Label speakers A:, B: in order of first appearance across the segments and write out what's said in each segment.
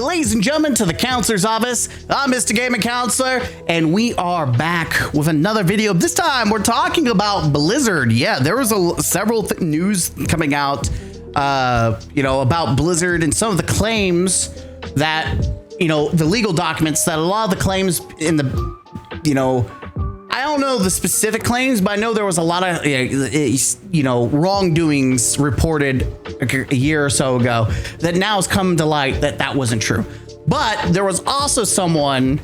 A: ladies and gentlemen, to the counselor's office. I'm Mr. Gaming Counselor, and we are back with another video. This time, we're talking about Blizzard. Yeah, there was several news coming out, about Blizzard and some of the claims that, the legal documents that a lot of the claims in the, I don't know the specific claims, but I know there was a lot of, wrongdoings reported a year or so ago that now has come to light that that wasn't true. But there was also someone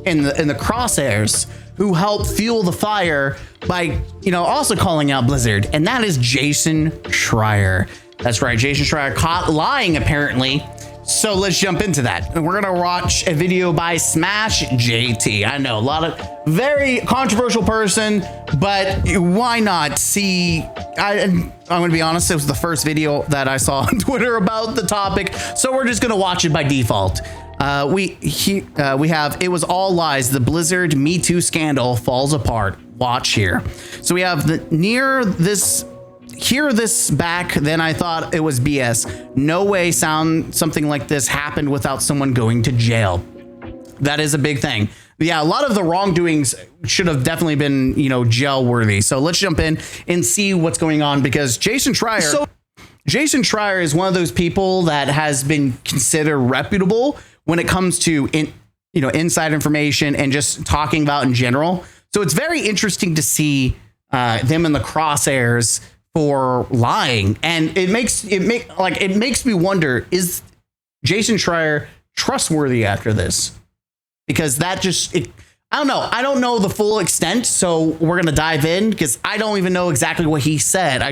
A: in the crosshairs who helped fuel the fire by, also calling out Blizzard, and that is Jason Schreier. That's right, Jason Schreier caught lying apparently. So let's jump into that. And we're gonna watch a video by Smash JT. I know, a lot of very controversial person, but why not see? I'm gonna be honest, it was the first video that I saw on Twitter about the topic, so we're just gonna watch it by default. We have "It was all lies. The Blizzard Me Too scandal falls apart." Watch here. So we have hear this back, then I thought it was BS. No way something like this happened without someone going to jail. That is a big thing. Yeah, a lot of the wrongdoings should have definitely been, jail worthy. So let's jump in and see what's going on, because Jason Schreier is one of those people that has been considered reputable when it comes to inside information and just talking about in general. So it's very interesting to see them in the crosshairs for lying, and it makes me wonder, is Jason Schreier trustworthy after this? Because I don't know the full extent, so we're gonna dive in, because I don't even know exactly what he said.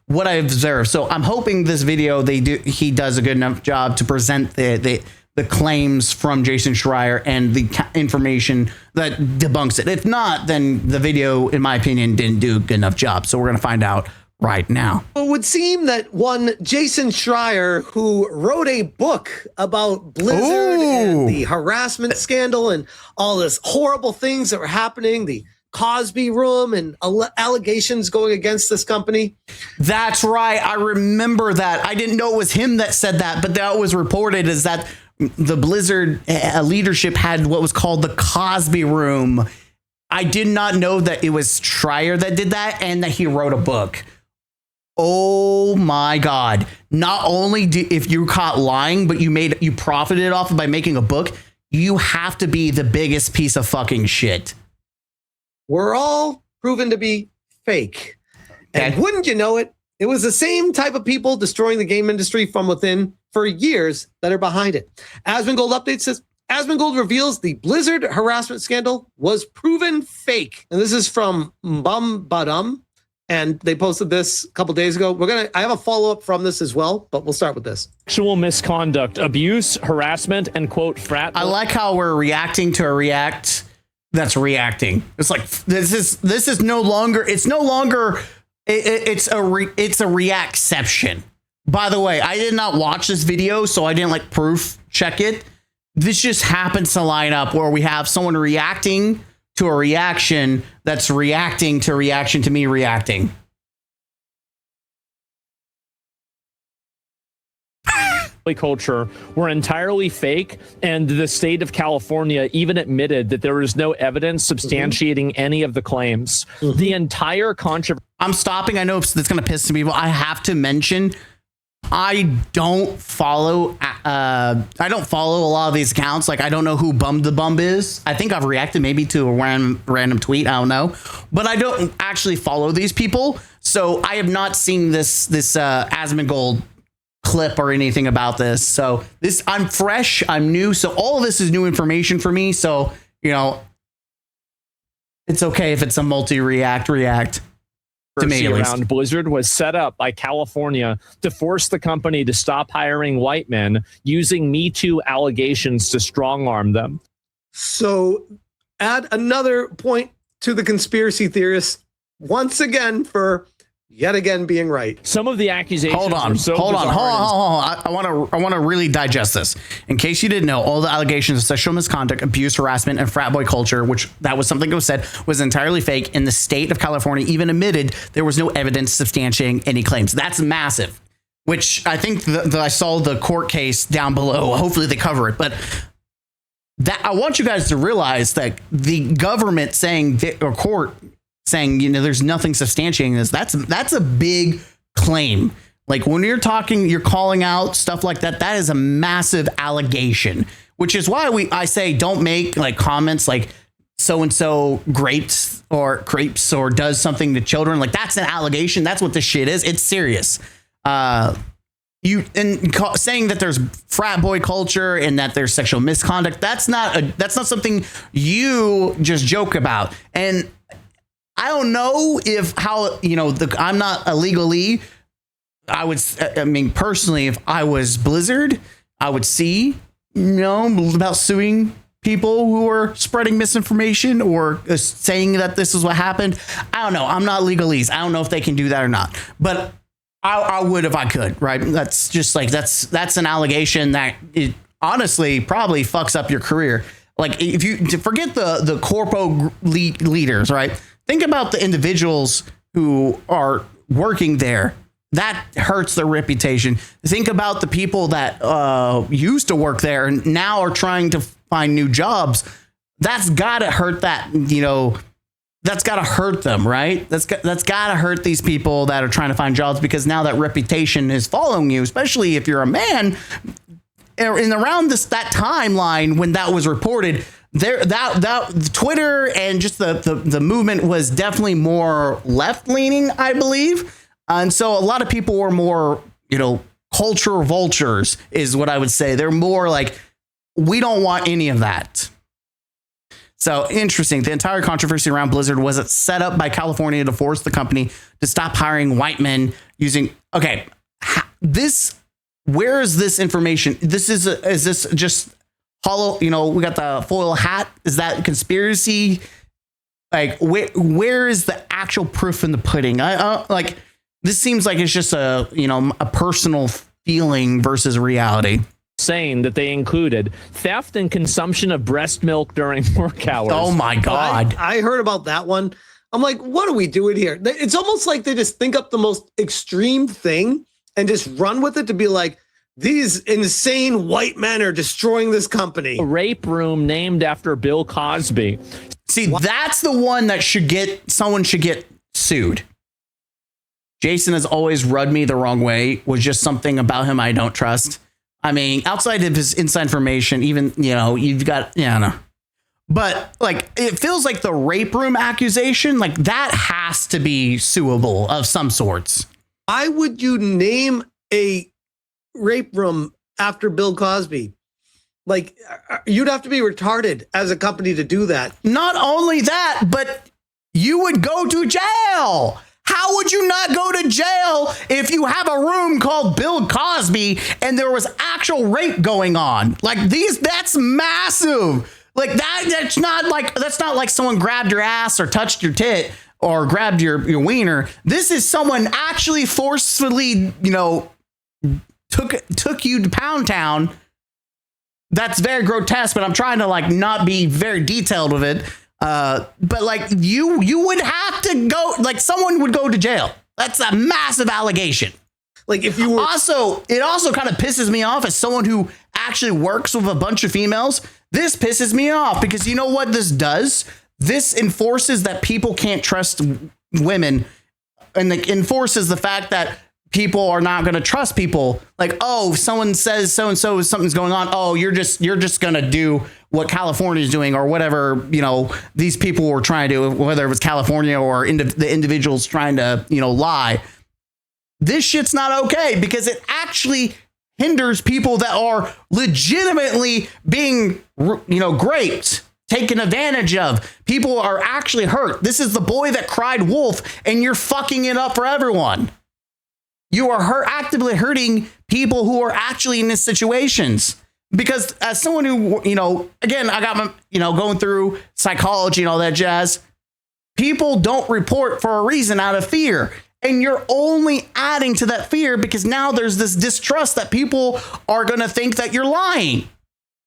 A: What I observed. So I'm hoping this video he does a good enough job to present the claims from Jason Schreier and the information that debunks it. If not, then the video, in my opinion, didn't do a good enough job. So we're gonna find out right now.
B: It would seem that one Jason Schreier, who wrote a book about Blizzard and the harassment scandal and all this horrible things that were happening, the Cosby room and allegations going against this company.
A: That's right. I remember that. I didn't know it was him that said that, but that was reported as that the Blizzard leadership had what was called the Cosby room. I did not know that it was Schreier that did that and that he wrote a book. Oh my God. Not only if you caught lying, but you profited off it by making a book, you have to be the biggest piece of fucking shit.
B: We're all proven to be fake. And wouldn't you know it, it was the same type of people destroying the game industry from within for years that are behind it. Asmongold Update says, Asmongold reveals the Blizzard harassment scandal was proven fake. And this is from Badum. And they posted this a couple days ago. I have a follow-up from this as well, but we'll start with this.
C: Sexual misconduct, abuse, harassment, and quote, frat.
A: I like how we're reacting to a react that's reacting. It's like, this is no longer, it's a reactception. By the way, I did not watch this video, so I didn't proof check it. This just happens to line up where we have someone reacting to a reaction that's reacting to reaction to me reacting.
C: Culture were entirely fake, and the state of California even admitted that there is no evidence substantiating any of the claims. The entire controversy. I'm
A: stopping. I know it's going to piss some people. I have to mention, I don't follow a lot of these accounts. I don't know who Bum the Bum is. I think I've reacted maybe to a random tweet. I don't know, but I don't actually follow these people. So I have not seen this Asmongold clip or anything about this. So I'm fresh, I'm new. So all of this is new information for me. So, it's okay if it's a react. To me,
C: around Blizzard was set up by California to force the company to stop hiring white men, using Me Too allegations to strong arm them.
B: So add another point to the conspiracy theorists once again for yet again being right.
C: Some of the accusations.
A: Hold on. I want to really digest this. In case you didn't know, all the allegations of sexual misconduct, abuse, harassment, and frat boy culture, which that was something that was said, was entirely fake. And the state of California even admitted there was no evidence substantiating any claims. That's massive. which I think I saw the court case down below. Hopefully they cover it. But that I want you guys to realize that the government saying or court saying, there's nothing substantiating this. That's a big claim. Like when you're talking, you're calling out stuff like that. That is a massive allegation, which is why I say don't make like comments like so-and-so grapes or does something to children. Like that's an allegation. That's what this shit is. It's serious. Saying that there's frat boy culture and that there's sexual misconduct. That's not something you just joke about. And I don't know I'm not a legally. Personally, if I was Blizzard, I would see, about suing people who are spreading misinformation or saying that this is what happened. I don't know. I'm not legalese. I don't know if they can do that or not, but I would if I could, right? That's just like, that's an allegation that it honestly probably fucks up your career. Like if you forget the corpo leaders, right? Think about the individuals who are working there. That hurts their reputation. Think about the people that used to work there and now are trying to find new jobs. That's got to hurt that's got to hurt them, right? That's got to hurt these people that are trying to find jobs because now that reputation is following you, especially if you're a man. And around that timeline when that was reported, that Twitter and just the movement was definitely more left leaning, I believe. And so a lot of people were more, culture vultures is what I would say. They're more like, we don't want any of that. So interesting. The entire controversy around Blizzard was set up by California to force the company to stop hiring white men using. Okay, where is this information? Is this just hollow? We got the foil hat. Is that conspiracy? Like where is the actual proof in the pudding? This seems like it's just a personal feeling versus reality.
C: Saying that they included theft and consumption of breast milk during work hours.
A: Oh my God.
B: I heard about that one. I'm like, what are we doing here? It's almost like they just think up the most extreme thing and just run with it to be like, these insane white men are destroying this company.
C: A rape room named after Bill Cosby.
A: See, that's the one that someone should get sued. Jason has always rubbed me the wrong way, was just something about him I don't trust. I mean, outside of his inside information, even, you've got, no. But like, it feels like the rape room accusation, like that has to be suable of some sorts.
B: Why would you name a rape room after Bill Cosby? Like, you'd have to be retarded as a company to do that.
A: Not only that, but you would go to jail. How would you not go to jail if you have a room called Bill Cosby and there was actual rape going on? Like that's massive. Like that's not like someone grabbed your ass or touched your tit or grabbed your wiener. This is someone actually forcefully, took you to Pound Town. That's very grotesque, but I'm trying to not be very detailed with it. But you would have to go, someone would go to jail. That's a massive allegation.
B: Like if you were
A: it also kind of pisses me off as someone who actually works with a bunch of females. This pisses me off because you know what this does? This enforces that people can't trust women and enforces the fact that people are not going to trust people. Like, oh, if someone says so-and-so something's going on. Oh, you're just going to do what California is doing or whatever, these people were trying to do, whether it was California or the individuals trying to, lie. This shit's not okay because it actually hinders people that are legitimately being, raped, taken advantage of. People are actually hurt. This is the boy that cried wolf and you're fucking it up for everyone. You are actively hurting people who are actually in these situations. Because as someone who, again, I got my, going through psychology and all that jazz, people don't report for a reason out of fear. And you're only adding to that fear because now there's this distrust that people are going to think that you're lying.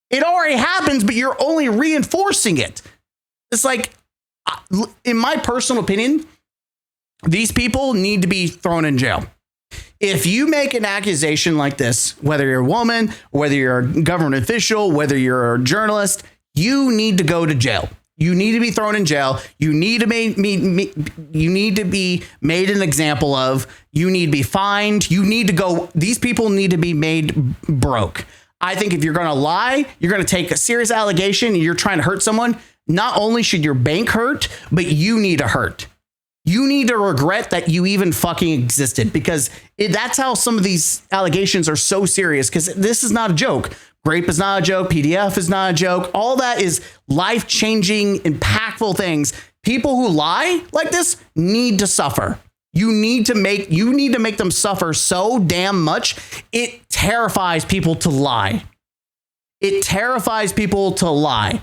A: It already happens, but you're only reinforcing it. It's like, in my personal opinion, these people need to be thrown in jail. If you make an accusation like this, whether you're a woman, whether you're a government official, whether you're a journalist, you need to go to jail. You need to be thrown in jail. You need to you need to be made an example of. You need to be fined. You need to go. These people need to be made broke. I think if you're going to lie, you're going to take a serious allegation, and you're trying to hurt someone. Not only should your bank hurt, but you need to hurt. You need to regret that you even fucking existed, because that's how some of these allegations are so serious, because this is not a joke. Grape is not a joke. PDF is not a joke. All that is life-changing, impactful things. People who lie like this need to suffer. You need to make them suffer so damn much. It terrifies people to lie. It terrifies people to lie.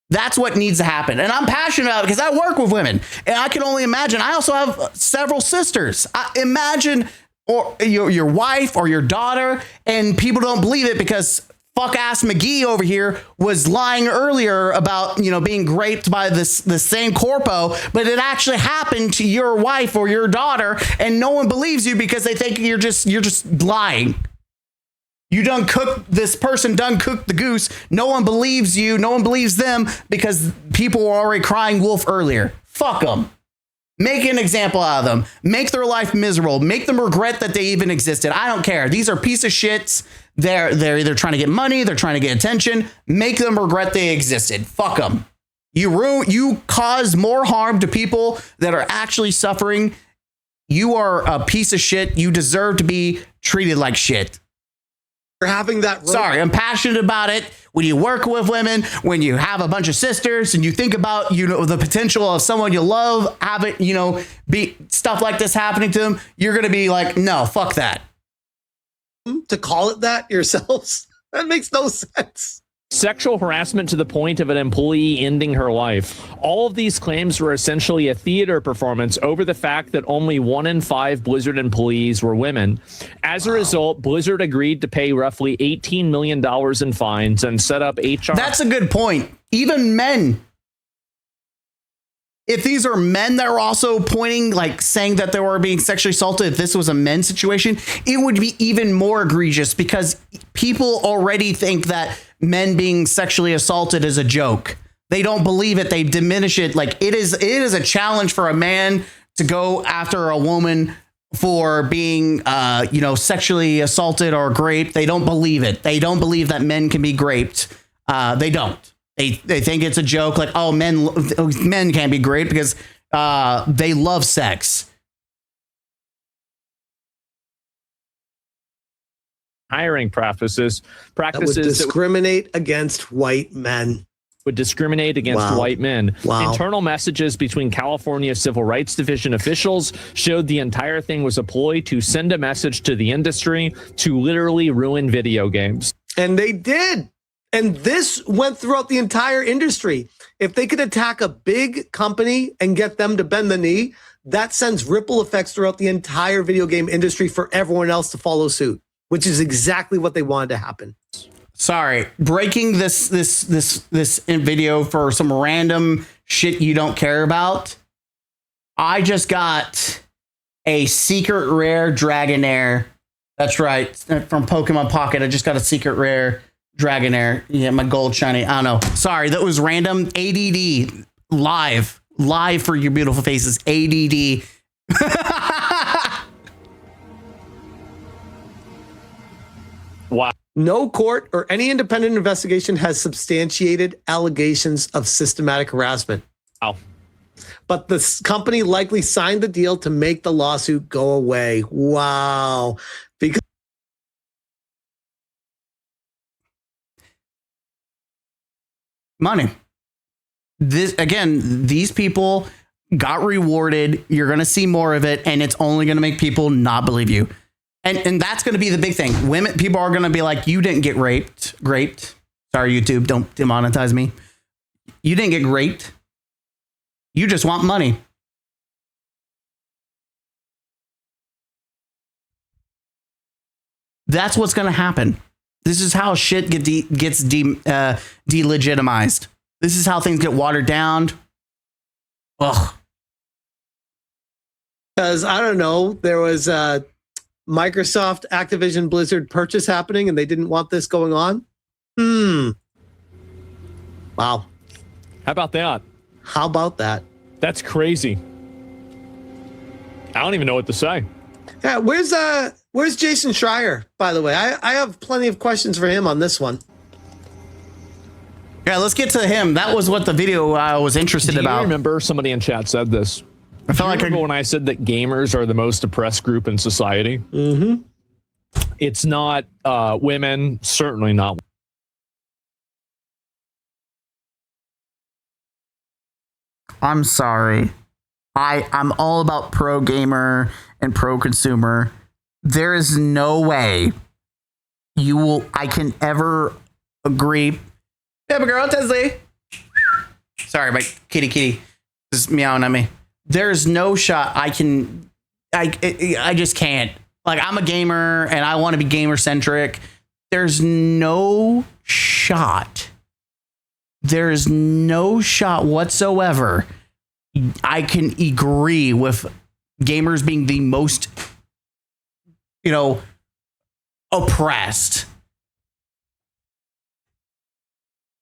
A: That's what needs to happen. And I'm passionate about it because I work with women, and I can only imagine. I also have several sisters. Imagine or your wife or your daughter, and people don't believe it because fuck ass McGee over here was lying earlier about, being raped by the same corpo, but it actually happened to your wife or your daughter, and no one believes you because they think you're just lying. This person done cooked the goose. No one believes you. No one believes them because people were already crying wolf earlier. Fuck them. Make an example out of them. Make their life miserable. Make them regret that they even existed. I don't care. These are piece of shits. They're either trying to get money. They're trying to get attention. Make them regret they existed. Fuck them. You cause more harm to people that are actually suffering. You are a piece of shit. You deserve to be treated like shit.
B: Having that.
A: Sorry, I'm passionate about it. When you work with women, when you have a bunch of sisters, and you think about the potential of someone you love having be stuff like this happening to them, you're gonna be like, no, fuck that.
B: To call it that yourselves, that makes no sense.
C: Sexual harassment to the point of an employee ending her life. All of these claims were essentially a theater performance over the fact that only 1 in 5 Blizzard employees were women. As a result, Blizzard agreed to pay roughly $18 million in fines and set up HR.
A: That's a good point. Even men. If these are men that are also pointing, saying that they were being sexually assaulted, if this was a men's situation, it would be even more egregious, because people already think that men being sexually assaulted is a joke. They don't believe it. They diminish it. It is a challenge for a man to go after a woman for being, sexually assaulted or raped. They don't believe it. They don't believe that men can be raped. They don't. They think it's a joke. Men can't be raped because they love sex.
C: Hiring practices
B: that would discriminate against white men.
C: Would discriminate against white men.
B: Wow.
C: Internal messages between California Civil Rights Division officials showed the entire thing was a ploy to send a message to the industry to literally ruin video games.
B: And they did. And this went throughout the entire industry. If they could attack a big company and get them to bend the knee, that sends ripple effects throughout the entire video game industry for everyone else to follow suit, which is exactly what they wanted to happen.
A: Sorry, breaking this video for some random shit you don't care about. I just got a secret rare Dragonair. That's right, from Pokemon Pocket. I just got a secret rare Dragonair. Yeah, my gold shiny. I don't know. Sorry, that was random. ADD live for your beautiful faces. ADD.
C: Wow.
B: No court or any independent investigation has substantiated allegations of systematic harassment.
C: Wow.
B: But the company likely signed the deal to make the lawsuit go away. Wow. Because
A: money. These people got rewarded. You're going to see more of it, and it's only going to make people not believe you. And that's going to be the big thing. People are going to be like, you didn't get raped. Sorry, YouTube, don't demonetize me. You didn't get raped. You just want money. That's what's going to happen. This is how shit gets delegitimized. This is how things get watered down. Ugh.
B: Because I don't know, there was Microsoft Activision Blizzard purchase happening and they didn't want this going on? Wow.
C: How about that?
B: How about that?
C: That's crazy. I don't even know what to say.
B: Yeah, where's Jason Schreier, by the way? I have plenty of questions for him on this one.
A: Yeah, let's get to him. That was what the video I was interested
C: Do you
A: about.
C: remember somebody in chat said this?
A: I felt like
C: when I said that gamers are the most oppressed group in society. Mm-hmm. It's not women, certainly not.
A: I'm sorry. I'm all about pro gamer and pro consumer. There is no way I can ever agree. Yeah, girl, Tesley. Sorry, my kitty is meowing at me. There's no shot I just can't. Like, I'm a gamer and I want to be gamer centric. There's no shot. There's no shot whatsoever I can agree with gamers being the most, oppressed.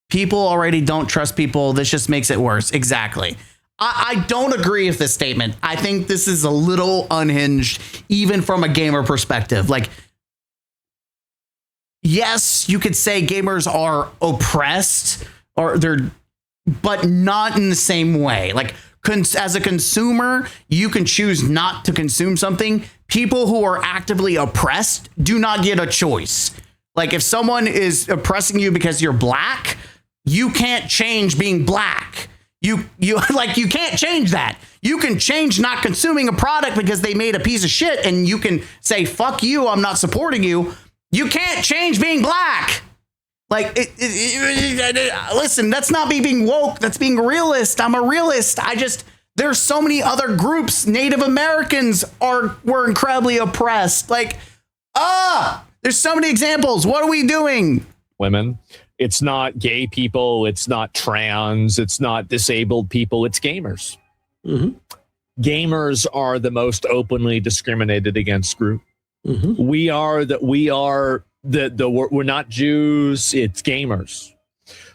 A: People already don't trust people. This just makes it worse. Exactly. I don't agree with this statement. I think this is a little unhinged, even from a gamer perspective. Like, yes, you could say gamers are oppressed, but not in the same way. Like, as a consumer, you can choose not to consume something. People who are actively oppressed do not get a choice. Like, if someone is oppressing you because you're black, you can't change being black. You can't change that. You can change not consuming a product because they made a piece of shit, and you can say, fuck you, I'm not supporting you. You can't change being black. Like, listen, that's not me being woke. That's being realist. I'm a realist. There's so many other groups. Native Americans were incredibly oppressed. Like, there's so many examples. What are we doing?
C: Women. It's not gay people. It's not trans. It's not disabled people. It's gamers. Mm-hmm. Gamers are the most openly discriminated against group. Mm-hmm. We're not Jews. It's gamers.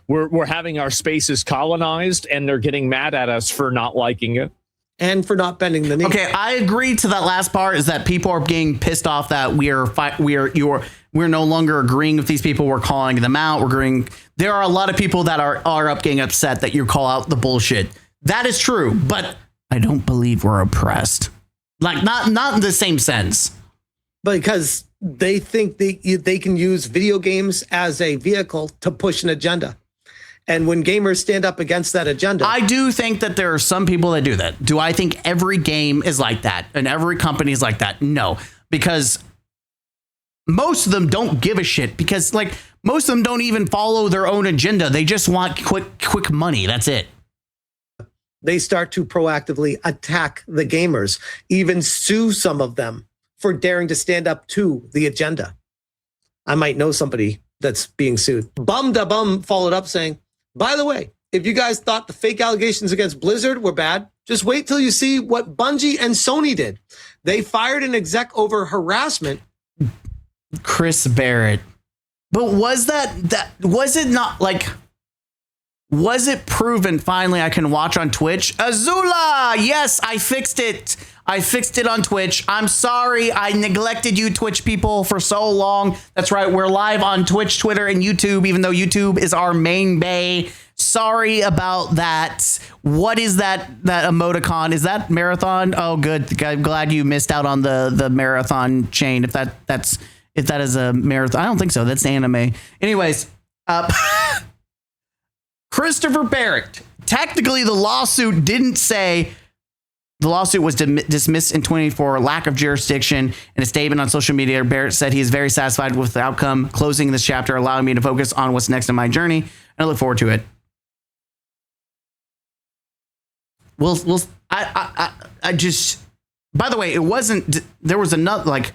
C: We're having our spaces colonized, and they're getting mad at us for not liking it
B: and for not bending the knee.
A: Okay, I agree to that last part. Is that people are getting pissed off that we're no longer agreeing with these people. We're calling them out. We're agreeing. There are a lot of people that are getting upset that you call out the bullshit. That is true, but I don't believe we're oppressed. Like, not in the same sense.
B: Because they think they can use video games as a vehicle to push an agenda. And when gamers stand up against that agenda.
A: I do think that there are some people that do that. Do I think every game is like that and every company is like that? No, because most of them don't give a shit, because like most of them don't even follow their own agenda. They just want quick money. That's it.
B: They start to proactively attack the gamers, even sue some of them for daring to stand up to the agenda. I might know somebody that's being sued. Bum da Bum followed up saying, by the way, if you guys thought the fake allegations against Blizzard were bad, just wait till you see what Bungie and Sony did. They fired an exec over harassment.
A: Chris Barrett. But was it proven finally I can watch on Twitch? Azula, yes, I fixed it. I fixed it on Twitch. I'm sorry I neglected you Twitch people for so long. That's right, we're live on Twitch, Twitter, and YouTube, even though YouTube is our main bay. Sorry about that. What is that emoticon? Is that marathon? Oh, good. I'm glad you missed out on the marathon chain. If that is a marathon, I don't think so. That's anime. Anyways, Christopher Barrett. Technically, the lawsuit didn't say. The lawsuit was dismissed in 2024 lack of jurisdiction. In a statement on social media, Barrett said he is very satisfied with the outcome, closing this chapter, allowing me to focus on what's next in my journey, and I look forward to it. I just, by the way, it wasn't, there was another, like,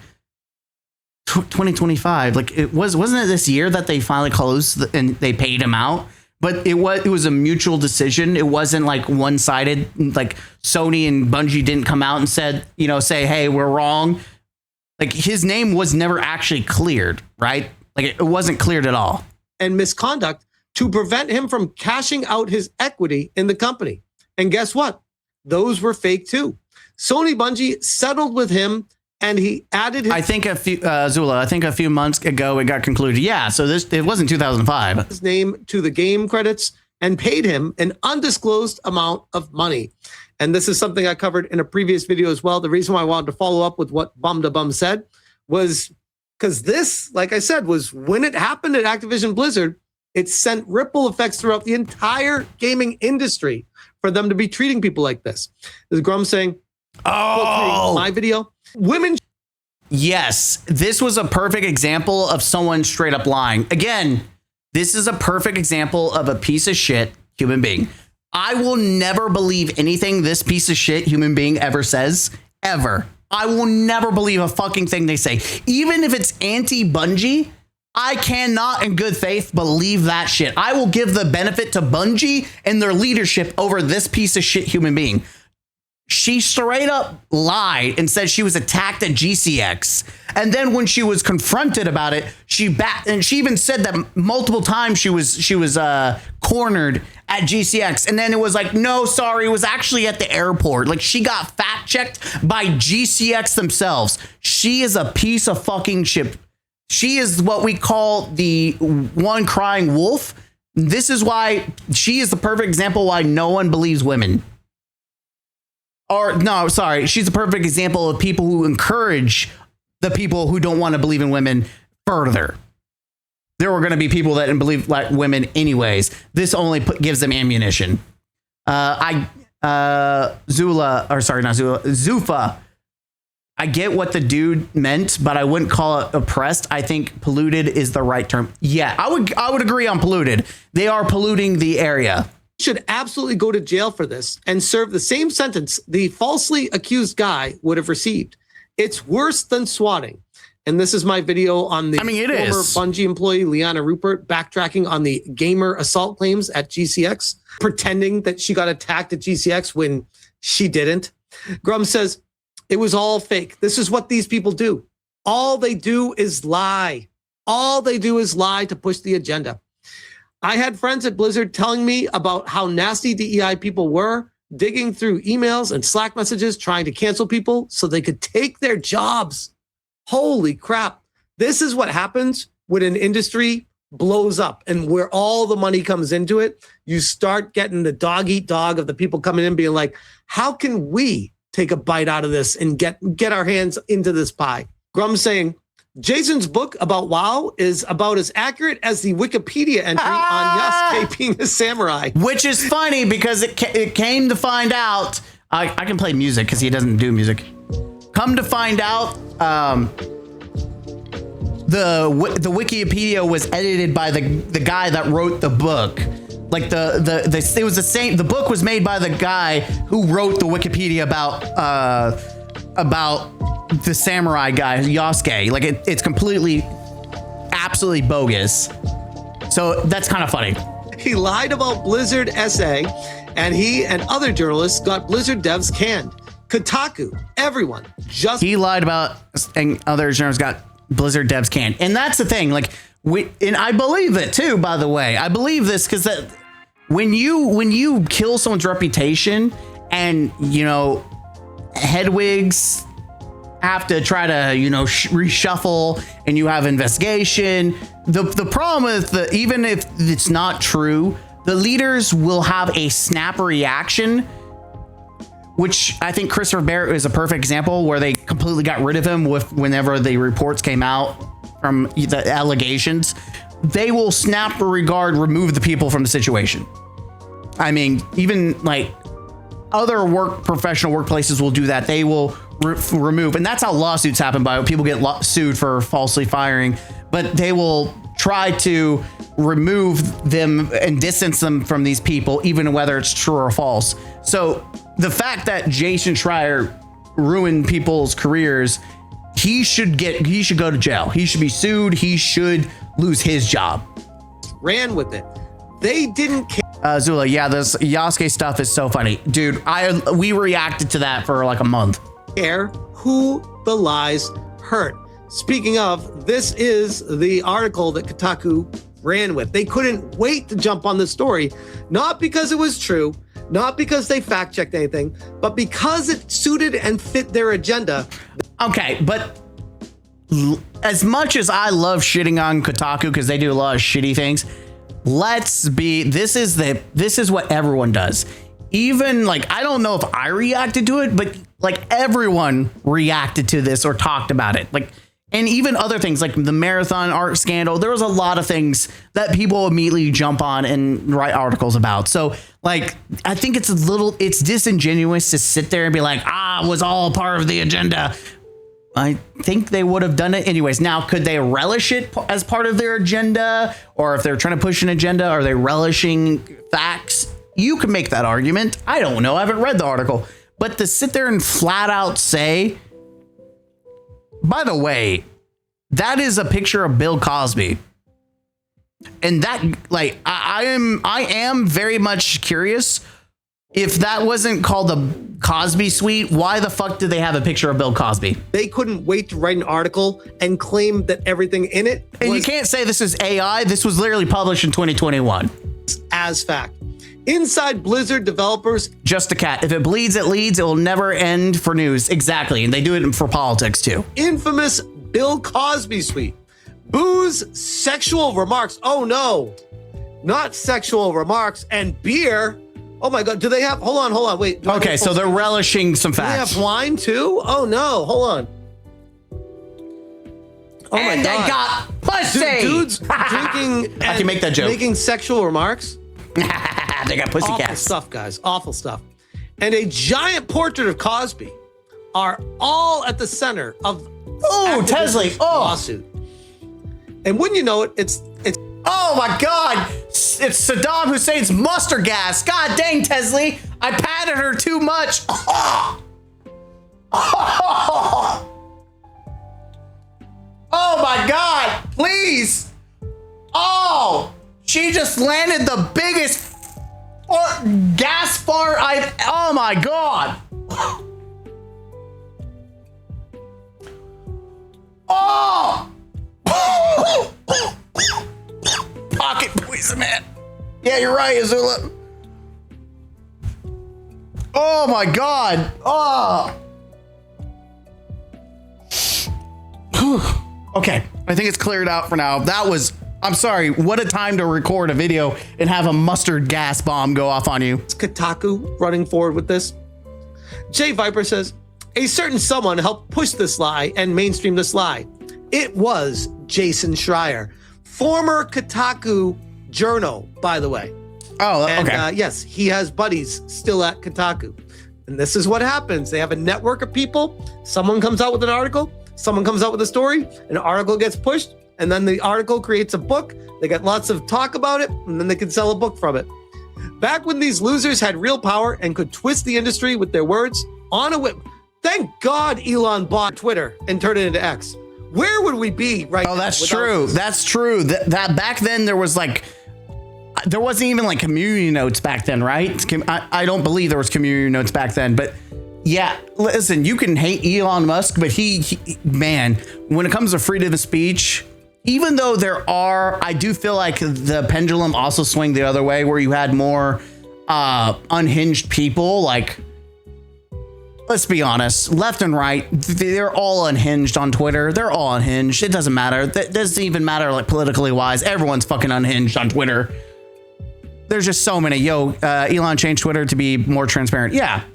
A: 2025, like, wasn't it this year that they finally closed and they paid him out? But it was a mutual decision. It wasn't like one-sided. Like Sony and Bungie didn't come out and say, hey, we're wrong. Like his name was never actually cleared, right? Like it wasn't cleared at all.
B: And misconduct to prevent him from cashing out his equity in the company. And guess what? Those were fake too. Sony Bungie settled with him and he added his,
A: I think a few months ago it got concluded. Yeah, so it wasn't 2005.
B: His name to the game credits and paid him an undisclosed amount of money. And this is something I covered in a previous video as well. The reason why I wanted to follow up with what Bum to Bum said was because this, like I said, was when it happened at Activision Blizzard, it sent ripple effects throughout the entire gaming industry for them to be treating people like this. This is Grum saying,
A: oh,
B: my video, women.
A: Yes, this was a perfect example of someone straight up lying. Again, this is a perfect example of a piece of shit human being. I will never believe anything this piece of shit human being ever says, ever. I will never believe a fucking thing they say. Even if it's anti-Bungie, I cannot in good faith believe that shit. I will give the benefit to Bungie and their leadership over this piece of shit human being. She straight up lied and said she was attacked at GCX. And then when she was confronted about it, she even said that multiple times she was cornered at GCX. And then it was like, no, sorry, it was actually at the airport. Like she got fact checked by GCX themselves. She is a piece of fucking shit. She is what we call the one crying wolf. This is why she is the perfect example why no one believes women. Or no, sorry, she's a perfect example of people who encourage the people who don't want to believe in women further. There were going to be people that didn't believe like women anyways. This only gives them ammunition. Zufa. I get what the dude meant, but I wouldn't call it oppressed. I think polluted is the right term. Yeah, I would agree on polluted. They are polluting the area.
B: Should absolutely go to jail for this and serve the same sentence the falsely accused guy would have received. It's worse than swatting. And this is my video on the former Bungie employee, Liana Rupert, backtracking on the gamer assault claims at GCX, pretending that she got attacked at GCX when she didn't. Grum says, it was all fake. This is what these people do. All they do is lie. All they do is lie to push the agenda. I had friends at Blizzard telling me about how nasty DEI people were, digging through emails and Slack messages, trying to cancel people so they could take their jobs. Holy crap. This is what happens when an industry blows up and where all the money comes into it. You start getting the dog eat dog of the people coming in being like, how can we take a bite out of this and get our hands into this pie? Grum saying, Jason's book about WoW is about as accurate as the Wikipedia entry on Yasuke being a samurai.
A: Which is funny because it came to find out, I can play music because he doesn't do music. Come to find out, the Wikipedia was edited by the guy that wrote the book. Like it was the same. The book was made by the guy who wrote the Wikipedia about the samurai guy, Yasuke. Like it's completely, absolutely bogus. So that's kind of funny.
B: He lied about Blizzard SA, and he and other journalists got Blizzard devs canned. Kotaku, everyone. He
A: lied about, and other journalists got Blizzard devs canned. And that's the thing. Like and I believe it too, by the way. I believe this because that when you kill someone's reputation and, headwigs have to try to, reshuffle and you have investigation. The problem with even if it's not true, the leaders will have a snap reaction, which I think Christopher Barrett is a perfect example where they completely got rid of him whenever the reports came out from the allegations. They will snap remove the people from the situation. I mean, even like other professional workplaces will do that. They will remove, and that's how lawsuits happen. By people get sued for falsely firing, but they will try to remove them and distance them from these people, even whether it's true or false. So the fact that Jason Schreier ruined people's careers, he should go to jail. He should be sued. He should lose his job.
B: Ran with it. They didn't care.
A: Zula, yeah, this Yasuke stuff is so funny. Dude, we reacted to that for like a month.
B: Care who the lies hurt. Speaking of, this is the article that Kotaku ran with. They couldn't wait to jump on the story, not because it was true, not because they fact-checked anything, but because it suited and fit their agenda.
A: Okay, but as much as I love shitting on Kotaku because they do a lot of shitty things, this is what everyone does. Even like, I don't know if I reacted to it, but like everyone reacted to this or talked about it. Like, and even other things like the marathon art scandal, there was a lot of things that people immediately jump on and write articles about. So like, I think it's disingenuous to sit there and be like, it was all part of the agenda. I think they would have done it anyways. Now, could they relish it as part of their agenda? Or if they're trying to push an agenda, are they relishing facts? You can make that argument. I don't know. I haven't read the article. But to sit there and flat out say, by the way, that is a picture of Bill Cosby. And that, like, I am very much curious. If that wasn't called the Cosby Suite, why the fuck did they have a picture of Bill Cosby?
B: They couldn't wait to write an article and claim that everything in it
A: and you can't say this is AI. This was literally published in 2021.
B: As fact. Inside Blizzard developers.
A: Just a cat. If it bleeds, it leads. It will never end for news. Exactly. And they do it for politics too.
B: Infamous Bill Cosby Suite. Booze, sexual remarks. Oh no, not sexual remarks and beer. Oh my God. Do they have, hold on, wait.
A: Okay, so they're relishing some facts.
B: Do they have wine too? Oh no, hold on. Oh
A: and
B: my God.
A: they got pussy.
B: Dudes drinking and
A: I can make that joke.
B: Making sexual remarks.
A: They got pussy
B: Awful
A: cats.
B: stuff, guys. Awful stuff. And a giant portrait of Cosby are all at the center of
A: Tesley.
B: Lawsuit. And wouldn't you know it, it's
A: oh my God, it's Saddam Hussein's mustard gas. God dang, Tesley, I patted her too much. Oh my God, please. Oh, she just landed the biggest gas fart oh my God. Oh. Pocket poison, man. Yeah, you're right, Azula. Oh my God. Oh. Okay, I think it's cleared out for now. I'm sorry, what a time to record a video and have a mustard gas bomb go off on you.
B: It's Kotaku running forward with this. Jay Viper says, a certain someone helped push this lie and mainstream this lie. It was Jason Schreier, former Kotaku journal, by the way.
A: Oh, okay.
B: And, yes, he has buddies still at Kotaku. And this is what happens. They have a network of people. Someone comes out with an article. Someone comes out with a story. An article gets pushed. And then the article creates a book. They get lots of talk about it. And then they can sell a book from it. Back when these losers had real power and could twist the industry with their words on a whim. Thank God Elon bought Twitter and turned it into X. Where would we be right now?
A: Oh, that's true.
B: This?
A: That's true. That back then there wasn't even like community notes back then, right? I don't believe there was community notes back then, but yeah, listen, you can hate Elon Musk, but he man, when it comes to freedom of speech, even though I do feel like the pendulum also swung the other way where you had more unhinged people, like, let's be honest, left and right, they're all unhinged on Twitter. They're all unhinged. It doesn't matter. That doesn't even matter, like, politically wise. Everyone's fucking unhinged on Twitter. There's just so many. Elon changed Twitter to be more transparent. Yeah.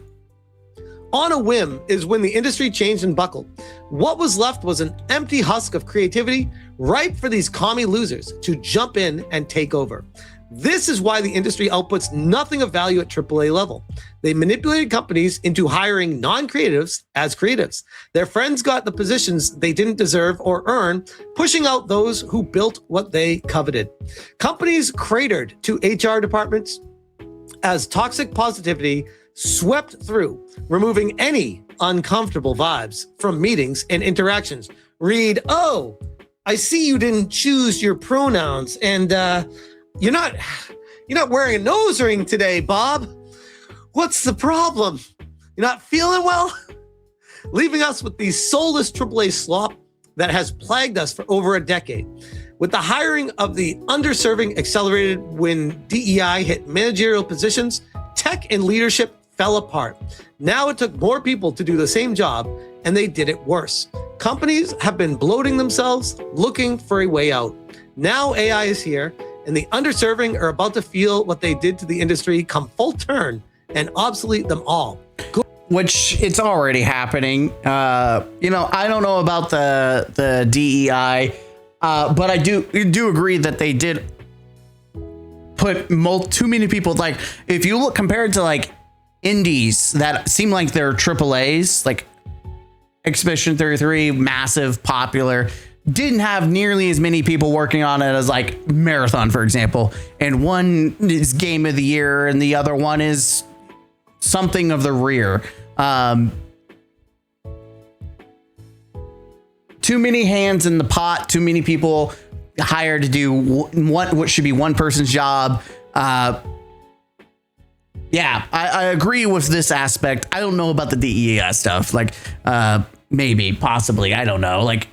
B: On a whim is when the industry changed and buckled. What was left was an empty husk of creativity, ripe for these commie losers to jump in and take over. This is why the industry outputs nothing of value at AAA level. They manipulated companies into hiring non-creatives as creatives. Their friends got the positions they didn't deserve or earn, pushing out those who built what they coveted. Companies cratered to HR departments as toxic positivity swept through, removing any uncomfortable vibes from meetings and interactions. Read, oh, I see you didn't choose your pronouns and you're not wearing a nose ring today, Bob. What's the problem? You're not feeling well? Leaving us with the soulless AAA slop that has plagued us for over a decade. With the hiring of the underserving accelerated when DEI hit managerial positions, tech and leadership fell apart. Now it took more people to do the same job, and they did it worse. Companies have been bloating themselves, looking for a way out. Now AI is here, and the underserving are about to feel what they did to the industry come full turn and obsolete them all.
A: Which it's already happening. I don't know about the DEI, but I do agree that they did put too many people. Like, if you look compared to like indies that seem like they're AAAs, like Expedition 33, massive, popular, didn't have nearly as many people working on it as like Marathon, for example. And one is Game of the Year, and the other one is something of the rear. Too many hands in the pot, too many people hired to do what should be one person's job. Yeah, I agree with this aspect. I don't know about the DEI stuff. Like, maybe, possibly, I don't know. Like,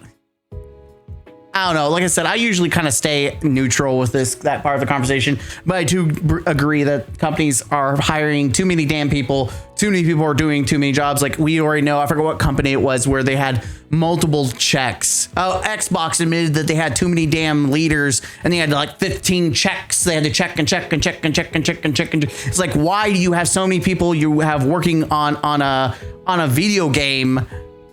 A: I don't know. Like I said, I usually kind of stay neutral with that part of the conversation, but I do agree that companies are hiring too many damn people. Too many people are doing too many jobs. Like, we already know, I forget what company it was where they had multiple checks. Oh, Xbox admitted that they had too many damn leaders, and they had like 15 checks. They had to check and check and check and check and check and check. It's like, why do you have so many people you have working on a video game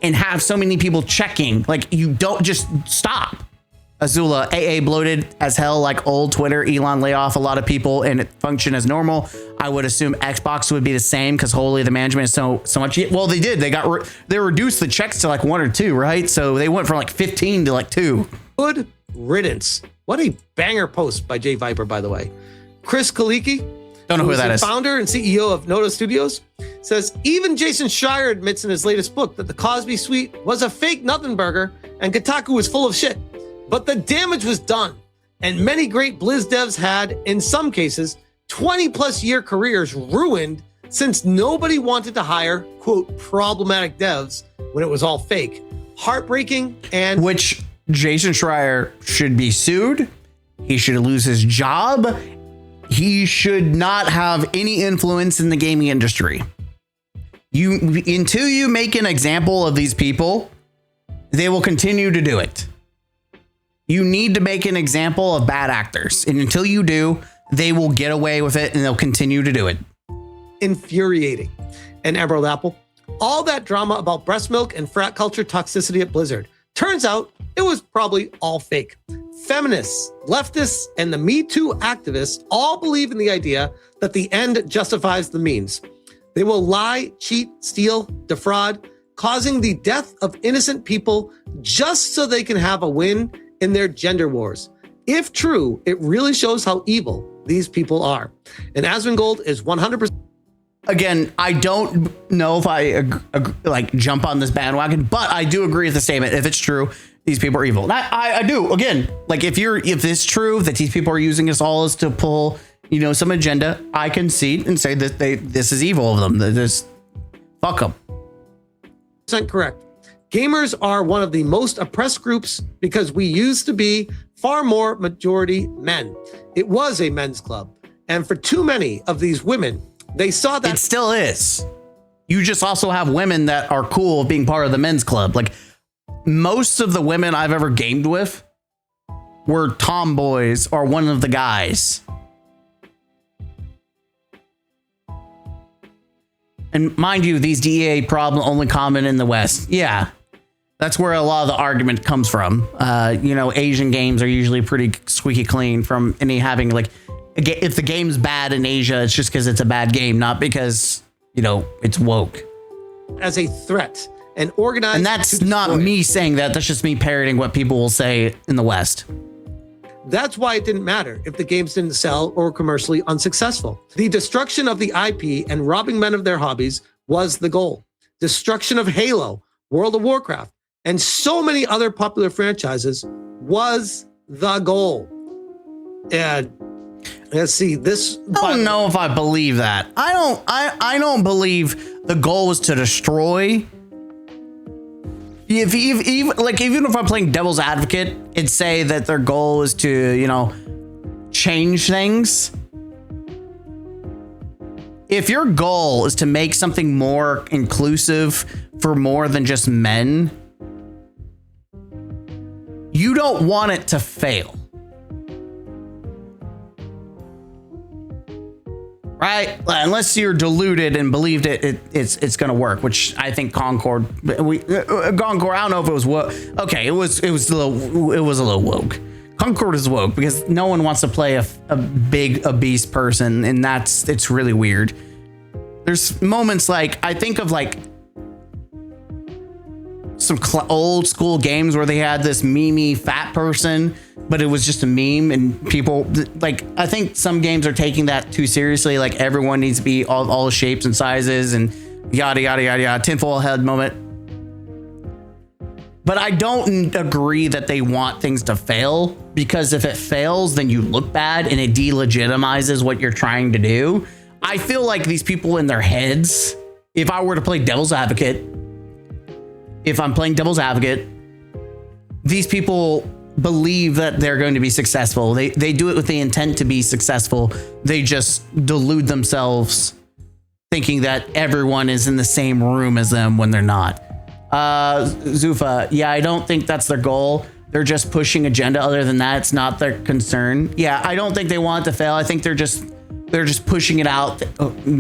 A: and have so many people checking? Like, you don't just stop. Azula, AA bloated as hell like old Twitter. Elon lay off a lot of people and it functioned as normal. I would assume Xbox would be the same because holy, the management is so much. Well, they did. They reduced the checks to like 1 or 2, right? So they went from like 15 to like 2.
B: Good riddance. What a banger post by Jay Viper, by the way. Chris Kalicki,
A: don't know who that is.
B: Founder and CEO of Noda Studios, says even Jason Schreier admits in his latest book that the Cosby Suite was a fake nothing burger and Kotaku was full of shit. But the damage was done, and many great Blizz devs had, in some cases, 20-plus year careers ruined since nobody wanted to hire, quote, problematic devs when it was all fake. Heartbreaking and...
A: Which Jason Schreier should be sued. He should lose his job. He should not have any influence in the gaming industry. Until you make an example of these people, they will continue to do it. You need to make an example of bad actors. And until you do, they will get away with it and they'll continue to do it.
B: Infuriating. And Emerald Apple, all that drama about breast milk and frat culture toxicity at Blizzard. Turns out it was probably all fake. Feminists, leftists, and the Me Too activists all believe in the idea that the end justifies the means. They will lie, cheat, steal, defraud, causing the death of innocent people just so they can have a win in their gender wars. If true, it really shows how evil these people are. And Asmongold is 100%.
A: Again, I don't know if I like jump on this bandwagon, but I do agree with the statement. If it's true, these people are evil. And I do. Again, like if it's true that these people are using us all as to pull, some agenda, I can see and say that this is evil of them. This fuck them.
B: Correct. Gamers are one of the most oppressed groups because we used to be far more majority men. It was a men's club. And for too many of these women, they saw that.
A: It still is. You just also have women that are cool being part of the men's club. Like most of the women I've ever gamed with were tomboys or one of the guys. And mind you, these DEA problem only common in the West. Yeah. That's where a lot of the argument comes from. Asian games are usually pretty squeaky clean from any having like, if the game's bad in Asia, it's just because it's a bad game, not because, it's woke.
B: As a threat and organized.
A: And that's not me saying that. That's just me parroting what people will say in the West.
B: That's why it didn't matter if the games didn't sell or were commercially unsuccessful. The destruction of the IP and robbing men of their hobbies was the goal. Destruction of Halo, World of Warcraft, and so many other popular franchises was the goal. And let's see this.
A: I don't know if I believe that. I don't believe the goal was to destroy. even if I'm playing devil's advocate and say that their goal is to, you know, change things. If your goal is to make something more inclusive for more than just men, you don't want it to fail. Right? Unless you're deluded and believed it's going to work, which I think Concord, I don't know if it was woke. Okay, it was a little woke. Concord is woke because no one wants to play a big obese person, and it's really weird. There's moments like, I think of like some old school games where they had this memey fat person, but it was just a meme, and people like, I think some games are taking that too seriously. Like everyone needs to be all shapes and sizes and yada, yada, yada, yada, tinfoil head moment. But I don't agree that they want things to fail, because if it fails, then you look bad and it delegitimizes what you're trying to do. I feel like these people in their heads, if I were to play devil's advocate, if I'm playing devil's advocate, these people believe that they're going to be successful. They do it with the intent to be successful. They just delude themselves thinking that everyone is in the same room as them when they're not. Zufa, yeah, I don't think that's their goal. They're just pushing agenda. Other than that, it's not their concern. Yeah, I don't think they want it to fail. I think they're just pushing it out.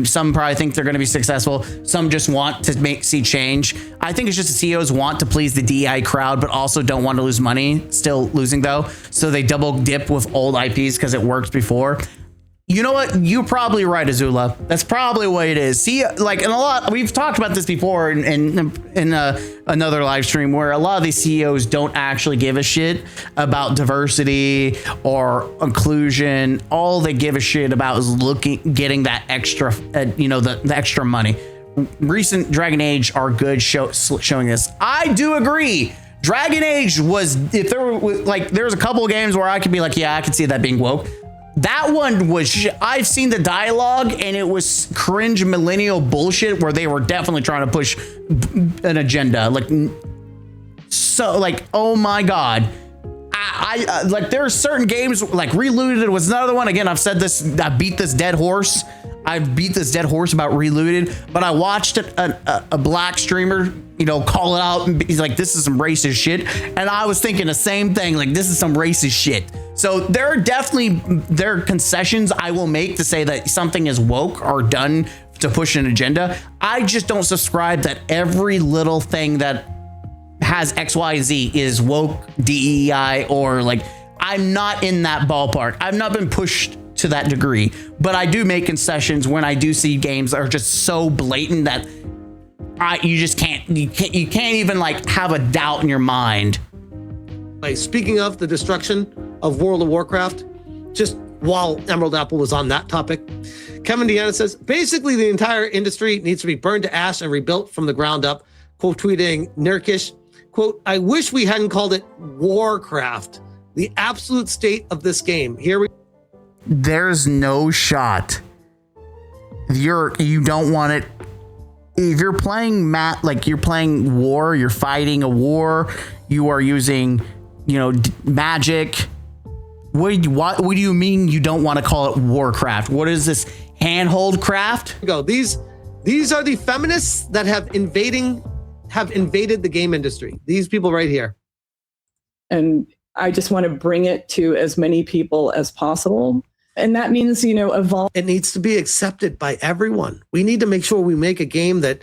A: Some probably think they're going to be successful. Some just want to see change. I think it's just the CEOs want to please the DEI crowd, but also don't want to lose money. Still losing though. So they double dip with old IPs because it worked before. You know what? You're probably right, Azula. That's probably what it is. See, like in a lot, we've talked about this before in another live stream where a lot of these CEOs don't actually give a shit about diversity or inclusion. All they give a shit about is getting that extra, the extra money. Recent Dragon Age are good showing this. I do agree. Dragon Age was, if there were like, there's a couple of games where I could be like, yeah, I could see that being woke. That one was, I've seen the dialogue and it was cringe millennial bullshit where they were definitely trying to push an agenda. Like, so like, oh my God. I like, there are certain games like Reloaded was another one. Again, I've said this, I beat this dead horse about Reloaded, but I watched a black streamer, call it out, and he's like, this is some racist shit. And I was thinking the same thing, like, this is some racist shit. So there are concessions I will make to say that something is woke or done to push an agenda. I just don't subscribe that every little thing that has XYZ is woke, DEI, or like, I'm not in that ballpark. I've not been pushed to that degree, but I do make concessions when I do see games that are just so blatant that you can't even like have a doubt in your mind.
B: Speaking of the destruction of World of Warcraft, just while Emerald Apple was on that topic, Kevin Deanna says, basically the entire industry needs to be burned to ash and rebuilt from the ground up. Quote tweeting Nurkish, quote, I wish we hadn't called it Warcraft. The absolute state of this game.
A: There's no shot. You don't want it. If you're playing you're playing war, you're fighting a war, you are using, magic. What do you mean you don't want to call it Warcraft? What is this, handhold craft?
B: These are the feminists that have invaded the game industry. These people right here.
D: And I just want to bring it to as many people as possible. And that means, evolve.
B: It needs to be accepted by everyone. We need to make sure we make a game that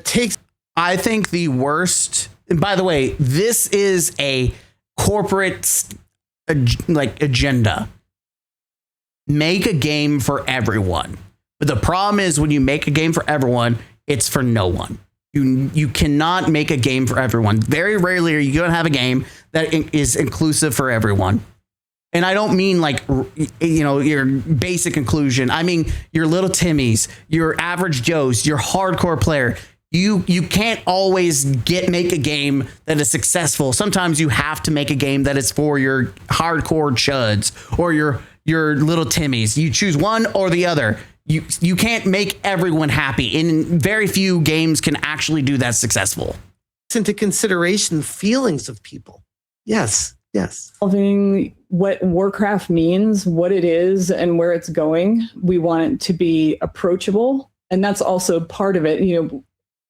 B: takes.
A: I think the worst, and by the way, this is a corporate agenda. Make a game for everyone. But the problem is when you make a game for everyone, it's for no one. You cannot make a game for everyone. Very rarely are you going to have a game that is inclusive for everyone. And I don't mean like, your basic inclusion. I mean, your little Timmies, your average Joes, your hardcore player. You can't always make a game that is successful. Sometimes you have to make a game that is for your hardcore chuds or your little Timmies. You choose one or the other. You can't make everyone happy, and very few games can actually do that successful.
B: into consideration feelings of people. Yes.
D: Solving what Warcraft means, what it is, and where it's going. We want it to be approachable. And that's also part of it.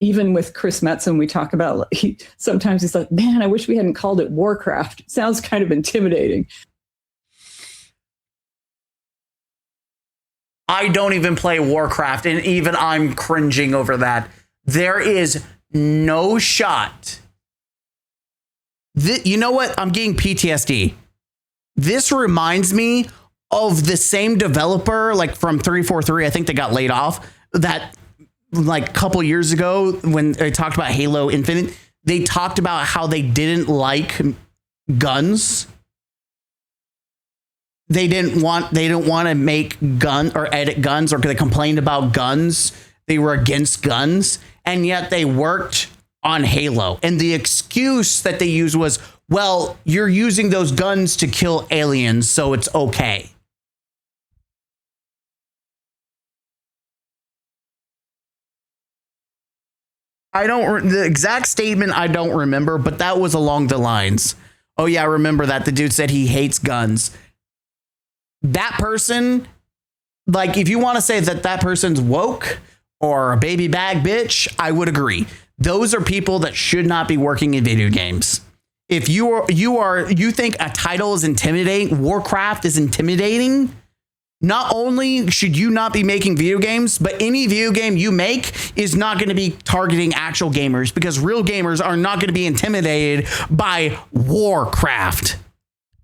D: Even with Chris Metzen, we talk about, sometimes he's like, man, I wish we hadn't called it Warcraft. It sounds kind of intimidating.
A: I don't even play Warcraft, and even I'm cringing over that. There is no shot. You know what? I'm getting PTSD. This reminds me of the same developer, like from 343. I think they got laid off. That like a couple years ago when they talked about Halo Infinite, they talked about how they didn't like guns. They didn't want to make gun or edit guns, or they complained about guns. They were against guns, and yet they worked on Halo. And the excuse that they used was, well, you're using those guns to kill aliens, so it's okay. The exact statement I don't remember, but that was along the lines. Oh yeah, I remember that. The dude said he hates guns. That person, like, if you want to say that person's woke or a baby bag bitch, I would agree. Those are people that should not be working in video games. If you think a title is intimidating, Warcraft is intimidating, not only should you not be making video games, but any video game you make is not going to be targeting actual gamers, because real gamers are not going to be intimidated by Warcraft.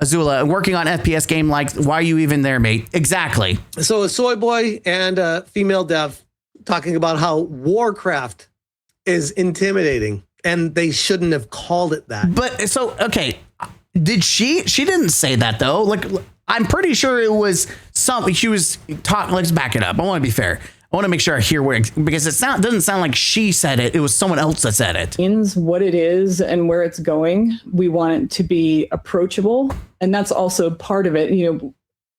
A: Azula, working on FPS game, like, why are you even there, mate? Exactly.
B: So a soy boy and a female dev talking about how Warcraft is intimidating, and they shouldn't have called it that.
A: But so, okay, did she didn't say that though. Like, I'm pretty sure it was something she was talking. Let's back it up. I want to be fair. I want to make sure I hear because doesn't sound like she said it. It was someone else that said it.
D: Means what it is and where it's going. We want it to be approachable. And that's also part of it.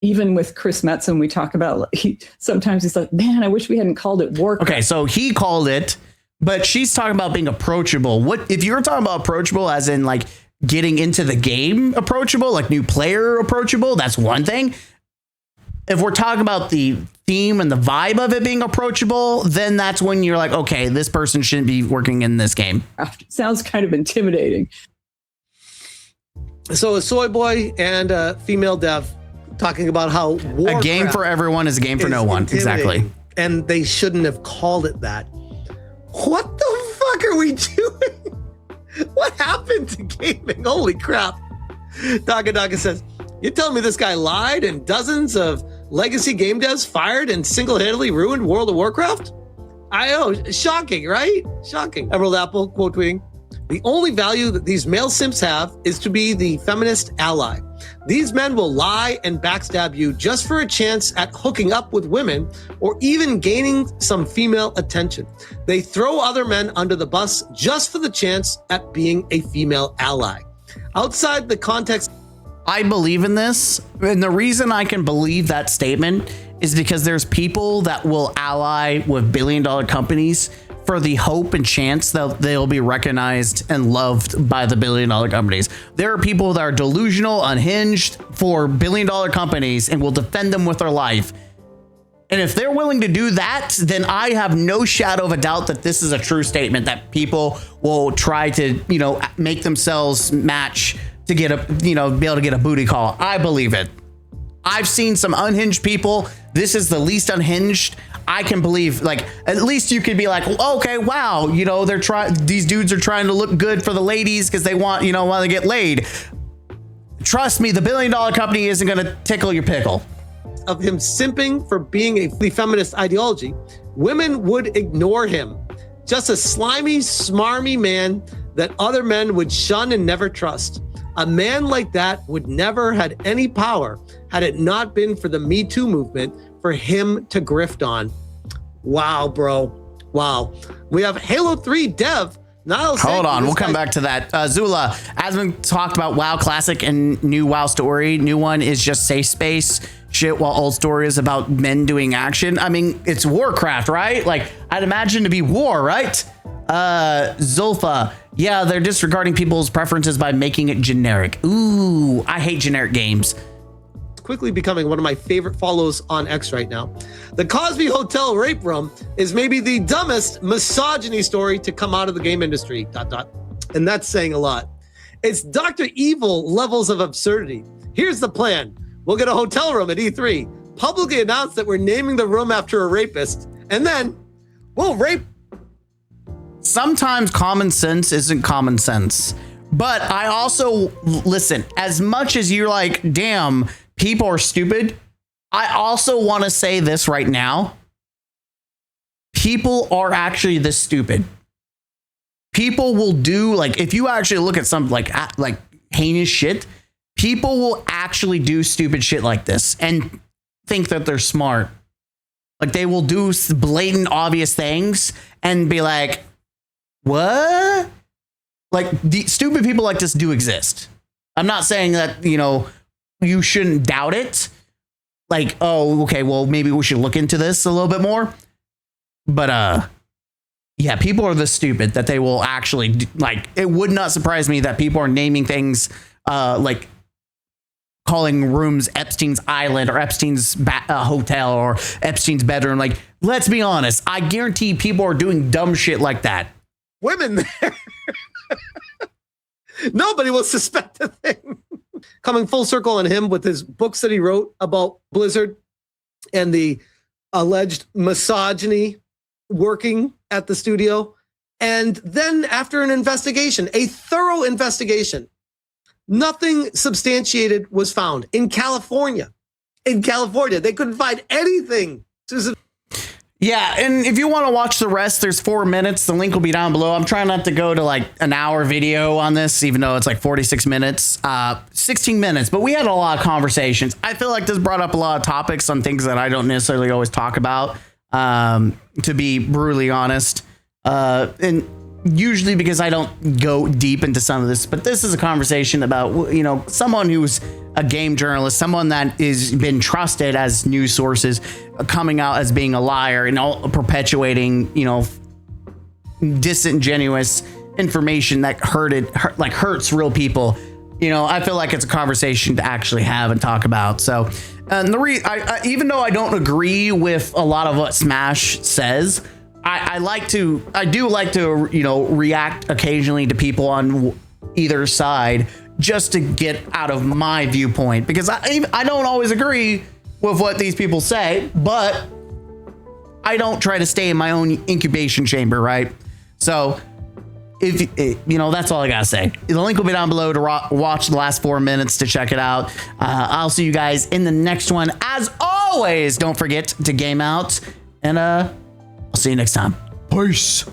D: Even with Chris Metzen, we talk about, sometimes he's like, man, I wish we hadn't called it Warcraft.
A: Okay, so he called it, but she's talking about being approachable. What if you're talking about approachable as in like getting into the game approachable, like new player approachable? That's one thing. If we're talking about the theme and the vibe of it being approachable, then that's when you're like, okay, this person shouldn't be working in this game.
D: Sounds kind of intimidating.
B: So a soy boy and a female dev talking about how Warcraft
A: a game for everyone is a game for no one. Exactly.
B: And they shouldn't have called it that. What the fuck are we doing? What happened to gaming? Holy crap. Daga says, you telling me this guy lied and dozens of legacy game devs fired and single-handedly ruined World of Warcraft? I know, shocking, right? Shocking. Emerald Apple, quote tweeting, the only value that these male simps have is to be the feminist ally. These men will lie and backstab you just for a chance at hooking up with women or even gaining some female attention. They throw other men under the bus just for the chance at being a female ally. Outside the context,
A: I believe in this, and the reason I can believe that statement is because there's people that will ally with billion-dollar companies for the hope and chance that they'll be recognized and loved by the billion-dollar companies. There are people that are delusional, unhinged for billion-dollar companies and will defend them with their life. And if they're willing to do that, then I have no shadow of a doubt that this is a true statement, that people will try to, make themselves match to get be able to get a booty call. I believe it. I've seen some unhinged people. This is the least unhinged I can believe. Like, at least you could be like, okay, wow, these dudes are trying to look good for the ladies because they want to get laid. Trust me, the billion-dollar company isn't going to tickle your pickle.
B: Of him simping for being the feminist ideology, women would ignore him. Just a slimy, smarmy man that other men would shun and never trust. A man like that would never had any power had it not been for the Me Too movement for him to grift on. Wow, bro. Wow. We have Halo 3 dev. Niles.
A: Hold on. We'll come back to that. Zula, as we talked about WoW Classic and new WoW Story, new one is just safe space shit, while old story is about men doing action. I mean, it's Warcraft, right? Like, I'd imagine to be war, right? Zulfa, Yeah, they're disregarding people's preferences by making it generic. Ooh, I hate generic games.
B: It's quickly becoming one of my favorite follows on X right now. The Cosby Hotel rape room is maybe the dumbest misogyny story to come out of the game industry. ... And that's saying a lot. It's Dr. Evil levels of absurdity. Here's the plan. We'll get a hotel room at E3, publicly announce that we're naming the room after a rapist, and then we'll rape.
A: Sometimes common sense isn't common sense. But I also, listen, as much as you're like, damn, people are stupid, I also want to say this right now. People are actually this stupid. People will do, like, if you actually look at some like heinous shit, people will actually do stupid shit like this and think that they're smart. Like, they will do blatant, obvious things and be like, what? Like, the stupid people like this do exist. I'm not saying that, you know, you shouldn't doubt it. Like, oh, okay, well, maybe we should look into this a little bit more. But, yeah, people are this stupid that they will actually, like, it would not surprise me that people are naming things, like calling rooms Epstein's Island or Epstein's hotel or Epstein's bedroom. Like, let's be honest. I guarantee people are doing dumb shit like that.
B: Women there. Nobody will suspect a thing. Coming full circle on him with his books that he wrote about Blizzard and the alleged misogyny working at the studio. And then after an investigation, a thorough investigation, nothing substantiated was found in California. In California, they couldn't find anything.
A: Yeah, and if you want to watch the rest, there's 4 minutes. The link will be down below. I'm trying not to go to like an hour video on this, even though it's like 46 minutes, 16 minutes. But we had a lot of conversations. I feel like this brought up a lot of topics on things that I don't necessarily always talk about, to be brutally honest. And usually because I don't go deep into some of this, but this is a conversation about, you know, someone who's a game journalist, someone that is been trusted as news sources, coming out as being a liar and all perpetuating, you know, disingenuous information that hurts real people. You know, I feel like it's a conversation to actually have and talk about. So, and even though I don't agree with a lot of what Smash says, I do like to, you know, react occasionally to people on either side just to get out of my viewpoint, because I don't always agree with what these people say, but I don't try to stay in my own incubation chamber, right? So if you know, that's all I gotta say. The link will be down below to watch the last 4 minutes to check it out. I'll see you guys in the next one. As always, don't forget to game out, and I'll see you next time. Peace.